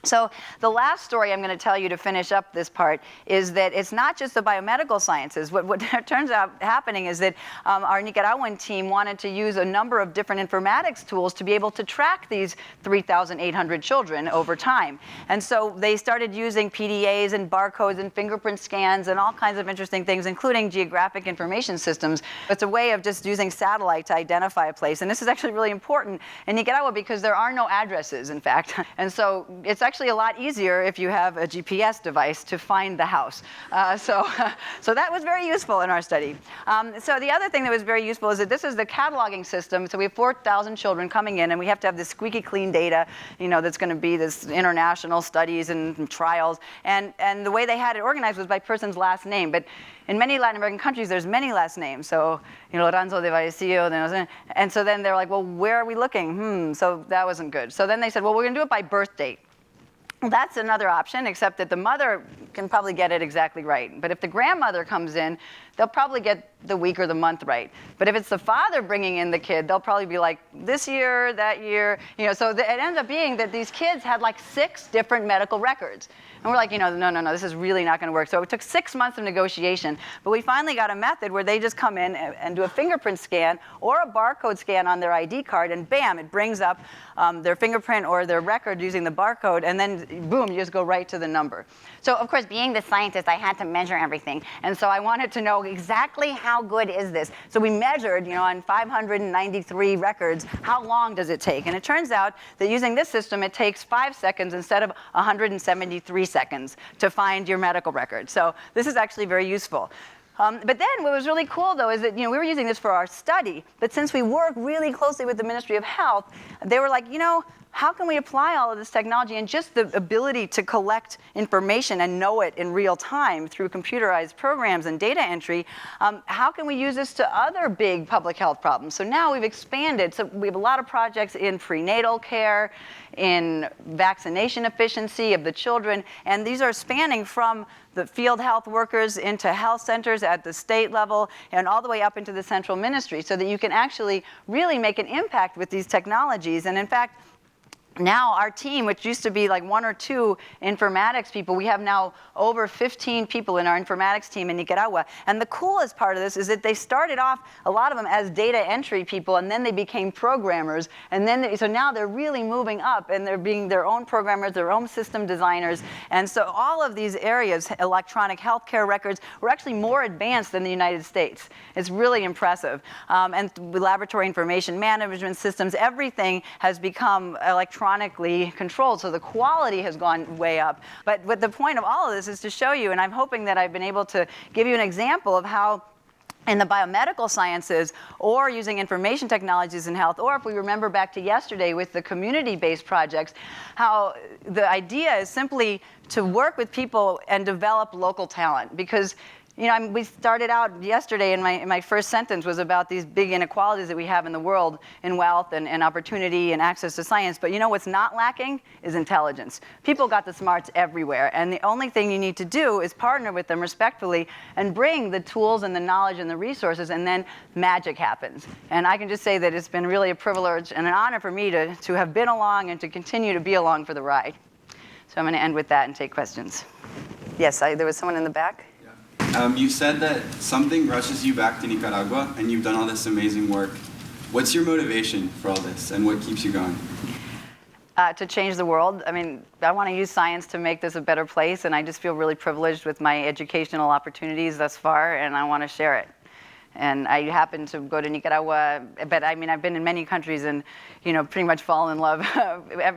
So the last story I'm going to tell you to finish up this part is that it's not just the biomedical sciences. What turns out happening is that our Nicaraguan team wanted to use a number of different informatics tools to be able to track these 3,800 children over time. And so they started using PDAs and barcodes and fingerprint scans and all kinds of interesting things, including geographic information systems. It's a way of just using satellite to identify a place. And this is actually really important in Nicaragua because there are no addresses, in fact. And so it's actually a lot easier if you have a GPS device to find the house. So that was very useful in our study. So the other thing that was very useful is that this is the cataloging system. So we have 4,000 children coming in, and we have to have this squeaky clean data, that's going to be this international studies and trials. And the way they had it organized was by person's last name. But in many Latin American countries, there's many last names. So, Lorenzo de Vallecillo, and so then they're like, well, where are we looking? So that wasn't good. So then they said, well, we're going to do it by birth date. That's another option, except that the mother can probably get it exactly right. But if the grandmother comes in, they'll probably get the week or the month right. But if it's the father bringing in the kid, they'll probably be like, this year, that year. So it ends up being that these kids had like 6 different medical records. And we're like, no, this is really not going to work. So it took 6 months of negotiation. But we finally got a method where they just come in and do a fingerprint scan or a barcode scan on their ID card, and bam, it brings up their fingerprint or their record using the barcode, and then boom, you just go right to the number. So of course, being the scientist, I had to measure everything. And so I wanted to know exactly how good is this. So we measured, on 593 records, how long does it take? And it turns out that using this system, it takes 5 seconds instead of 173 seconds to find your medical record. So this is actually very useful. But then what was really cool, though, is that we were using this for our study, but since we work really closely with the Ministry of Health, they were like, how can we apply all of this technology and just the ability to collect information and know it in real time through computerized programs and data entry? How can we use this to other big public health problems? So now we've expanded. So we have a lot of projects in prenatal care, in vaccination efficiency of the children, and these are spanning from the field health workers into health centers at the state level and all the way up into the central ministry, so that you can actually really make an impact with these technologies. And in fact, now our team, which used to be like 1 or 2 informatics people, we have now over 15 people in our informatics team in Nicaragua. And the coolest part of this is that they started off, a lot of them, as data entry people, and then they became programmers. And then so now they're really moving up, and they're being their own programmers, their own system designers. And so all of these areas, electronic healthcare records, were actually more advanced than the United States. It's really impressive. And laboratory information management systems, everything has become electronic electronically controlled, so the quality has gone way up. But the point of all of this is to show you, and I'm hoping that I've been able to give you an example of how in the biomedical sciences, or using information technologies in health, or if we remember back to yesterday with the community-based projects, how the idea is simply to work with people and develop local talent. Because we started out yesterday, and my first sentence was about these big inequalities that we have in the world in wealth and opportunity and access to science. But what's not lacking is intelligence. People got the smarts everywhere, and the only thing you need to do is partner with them respectfully and bring the tools and the knowledge and the resources, and then magic happens. And I can just say that it's been really a privilege and an honor for me to have been along and to continue to be along for the ride. So I'm going to end with that and take questions. Yes, there was someone in the back. You said that something rushes you back to Nicaragua, and you've done all this amazing work. What's your motivation for all this, and what keeps you going? To change the world. I mean, I want to use science to make this a better place, and I just feel really privileged with my educational opportunities thus far, and I want to share it. And I happened to go to Nicaragua, but I mean, I've been in many countries and, pretty much fall in love.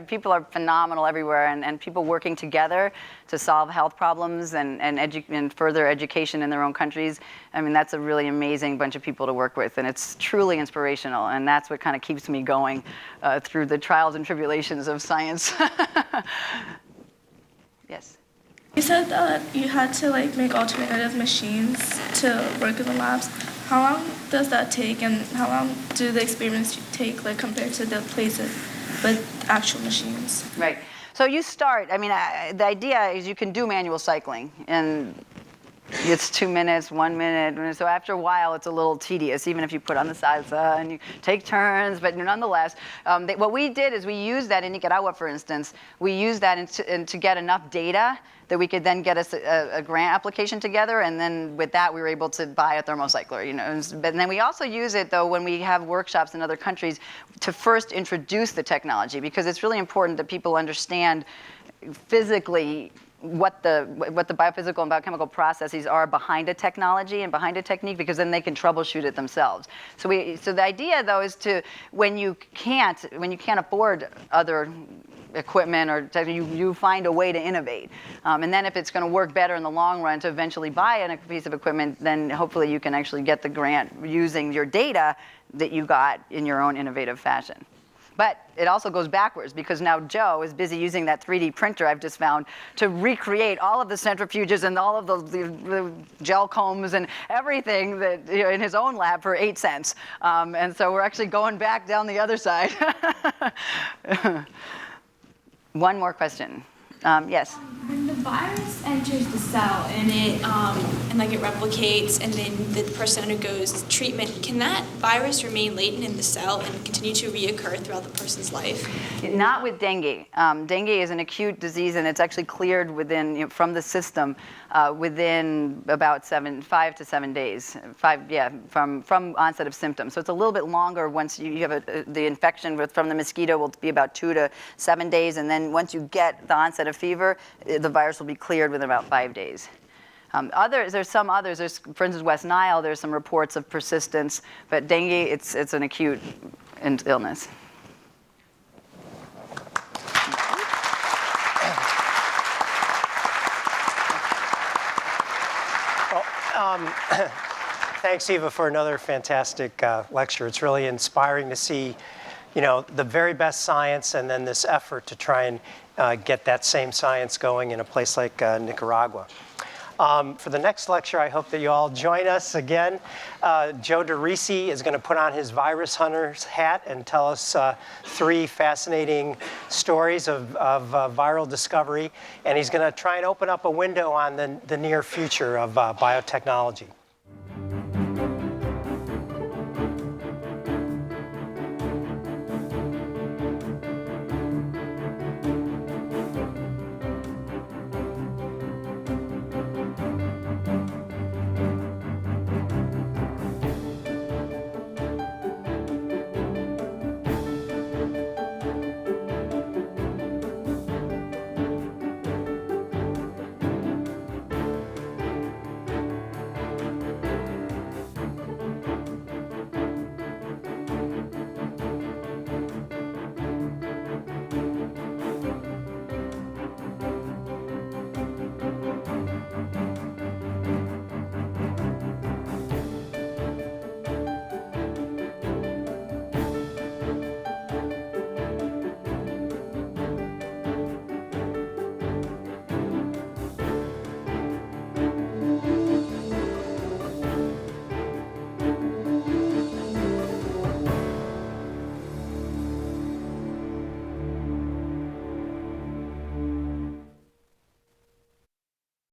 People are phenomenal everywhere, and people working together to solve health problems and further education in their own countries. I mean, that's a really amazing bunch of people to work with, and it's truly inspirational, and that's what kind of keeps me going through the trials and tribulations of science. Yes? You said that you had to make alternative machines to work in the labs. How long does that take, and how long do the experiments take, compared to the places with actual machines? Right. So you start. I mean, the idea is you can do manual cycling, and it's 2 minutes, 1 minute. So after a while, it's a little tedious, even if you put on the salsa and you take turns. But nonetheless, what we did is we used that in Nicaragua, for instance. We used that to get enough data that we could then get a grant application together, and then with that we were able to buy a thermocycler. But then we also use it though when we have workshops in other countries to first introduce the technology, because it's really important that people understand physically what the biophysical and biochemical processes are behind a technology and behind a technique, because then they can troubleshoot it themselves. So the idea though is to when you can't afford other equipment or you find a way to innovate, and then if it's going to work better in the long run to eventually buy a piece of equipment, then hopefully you can actually get the grant using your data that you got in your own innovative fashion. But it also goes backwards, because now Joe is busy using that 3D printer I've just found to recreate all of the centrifuges and all of the gel combs and everything that in his own lab for 8 cents. And so we're actually going back down the other side. One more question. Yes. When the virus enters the cell and it replicates, and then the person undergoes treatment, can that virus remain latent in the cell and continue to reoccur throughout the person's life? Not with dengue. Dengue is an acute disease, and it's actually cleared from the system within about 5 to 7 days. From onset of symptoms. So it's a little bit longer once you have the infection from the mosquito will be about 2 to 7 days, and then once you get the onset of fever, the virus will be cleared within about 5 days. There's some others. There's, for instance, West Nile. There's some reports of persistence, but dengue, it's an acute illness. Thanks, Eva, for another fantastic lecture. It's really inspiring to see, the very best science, and then this effort to try and get that same science going in a place like Nicaragua. For the next lecture, I hope that you all join us again. Joe DeRisi is going to put on his virus hunter's hat and tell us 3 fascinating stories of viral discovery. And he's going to try and open up a window on the near future of biotechnology.